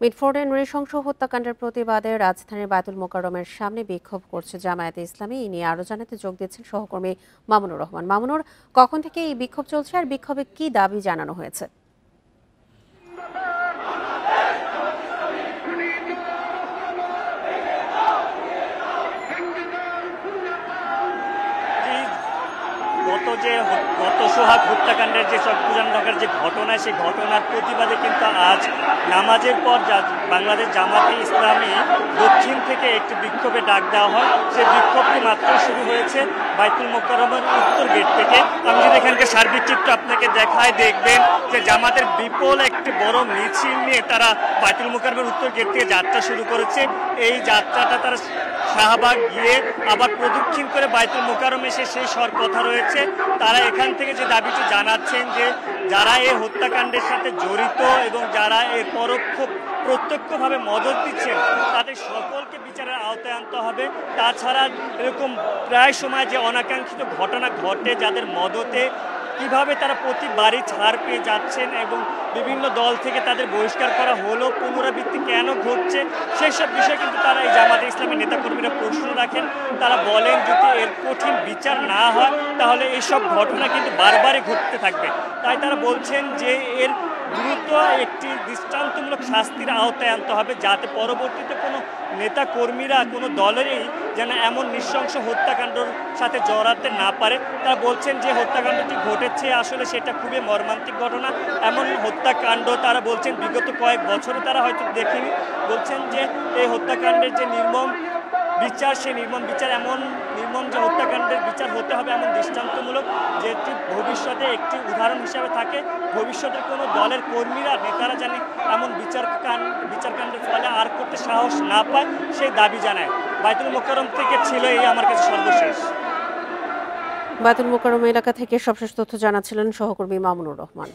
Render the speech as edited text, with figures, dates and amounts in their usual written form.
মিটফোর্ডে নৃশংস হত্যাকাণ্ডের প্রতিবাদে রাজধানীর বায়তুল মোকাররমের সামনে বিক্ষোভ করছে জামায়াতে ইসলামী। এই নিয়ে আরো জানাতে যোগ দিচ্ছেন সহকর্মী মামুনুর রহমান। মামুনুর, কখন থেকে এই বিক্ষোভ চলছে আর বিক্ষোভে কি দাবি জানানো হয়েছে? গত সোহাগ হত্যাকাণ্ডের যে চট্টগ্রামের যে ঘটনা, সেই ঘটনার প্রতিবাদে কিন্তু আজ নামাজের পর বাংলাদেশ জামাতে ইসলামী দক্ষিণ থেকে একটি বিক্ষোভে ডাক দেওয়া হয়। সেই বিক্ষোভটি মাত্র শুরু হয়েছে বায়তুল মোকাররমের উত্তর গেট থেকে। আমি যদি এখানকার সার্বিক চিত্র আপনাকে দেখায়, দেখবেন যে জামাতের বিপুল একটি বড় মিছিল নিয়ে তারা বায়তুল মোকাররমের উত্তর গেট থেকে যাত্রা শুরু করেছে। এই যাত্রাটা তারা শাহবাগ গিয়ে আবার প্রদক্ষিণ করে বায়তুল মোকাররমে এসে সেই স্বর কথা রয়েছে। তারা এখান থেকে যে দাবিটি জানাচ্ছেন যে যারা এই হত্যাকাণ্ডের সাথে জড়িত এবং যারা এর প্রত্যক্ষভাবে মদত দিচ্ছেন তাদের সকলকে বিচারের আওতায় আনতে হবে। তাছাড়া এরকম প্রায় সময় যে অনাকাঙ্ক্ষিত ঘটনা ঘটে, যাদের মদতে কিভাবে তারা প্রতিবারই ছাড় পেয়ে যাচ্ছেন এবং বিভিন্ন দল থেকে তাদের বহিষ্কার করা হলো, পুনরাবৃত্তি কেন ঘটছে, সেই সব বিষয়ে কিন্তু তারা এই জামাতে ইসলামী নেতাকর্মীরা প্রশ্ন রাখেন। তারা বলেন যদি এর কঠিন বিচার না হয় তাহলে এইসব ঘটনা কিন্তু বারবারই ঘটতে থাকবে। তাই তারা বলছেন যে এর দ্রুত একটি দৃষ্টান্তমূলক শাস্তির আওতায় আনতে হবে, যাতে পরবর্তীতে কোনো নেতা কর্মীরা কোনো দলেরই যেন এমন নৃশংস হত্যাকাণ্ডের সাথে জড়াতে না পারে। তারা বলছেন যে হত্যাকাণ্ডটি ঘটেছে আসলে সেটা খুবই মর্মান্তিক ঘটনা। এমন হত্যাকাণ্ড তারা বলছেন বিগত কয়েক বছরে তারা হয়তো দেখেনি। বলছেন যে এই হত্যাকাণ্ডের যে নির্মম বিচার, সেই নির্মম বিচার এমন নির্মম যে হত্যাকাণ্ডের বিচার হতে হবে এমন দৃষ্টান্তমূলক, যেটি ভবিষ্যতে একটি উদাহরণ হিসাবে থাকে। ভবিষ্যতের কোনো দলের কর্মীরা নেতারা জানে এমন বিচারকাণ্ডের ফলে আর করতে সাহস না পায়, সেই দাবি জানায়। বায়তুল মোকাররম থেকে ছিল এই আমার কাছে সর্বশেষ। বায়তুল মোকাররম এলাকা থেকে সবশেষ তথ্য জানাচ্ছিলেন সহকর্মী মামুনুর রহমান।